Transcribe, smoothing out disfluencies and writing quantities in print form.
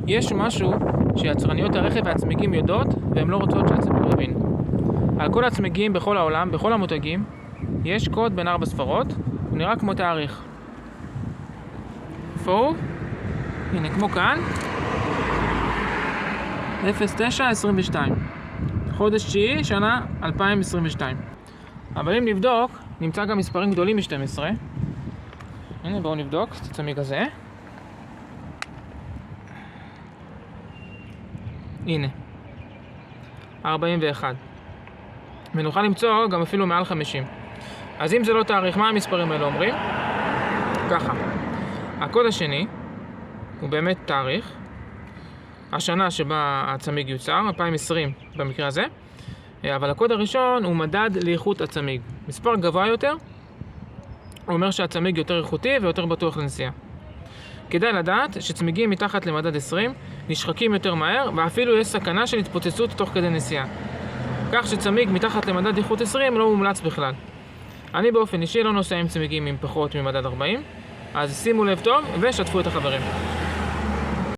יש משהו שיצרניות הרכב והצמיגים יודעות, והן לא רוצות שהציבור יבין. על כל הצמיגים בכל העולם, בכל המותגים, יש קוד בין 4 ספרות, הוא נראה כמו תאריך. איפה הוא? הנה, כמו כאן. 0922. חודש 9, שנה 2022. אבל אם נבדוק, נמצא גם מספרים גדולים מ-12. הנה, בואו נבדוק את הצמיג הזה. הנה. 41. ונוכל למצוא גם אפילו מעל 50. אז אם זה לא תאריך, מה המספרים האלה אומרים? ככה. הקוד השני הוא באמת תאריך. השנה שבה הצמיג יוצר, 2020 במקרה הזה. אבל הקוד הראשון הוא מדד לאיכות הצמיג. מספר גבוה יותר, הוא אומר שהצמיג יותר איכותי ויותר בטוח לנסיעה. כדאי לדעת שצמיגים מתחת למדד 20 נשחקים יותר מהר, ואפילו יש סכנה של התפוצצות תוך כדי נסיעה. כך שצמיג מתחת למדד איכות 20 לא מומלץ בכלל. אני באופן אישי לא נוסע עם צמיגים עם פחות ממדד 40, אז שימו לב טוב ושתפו את החברים.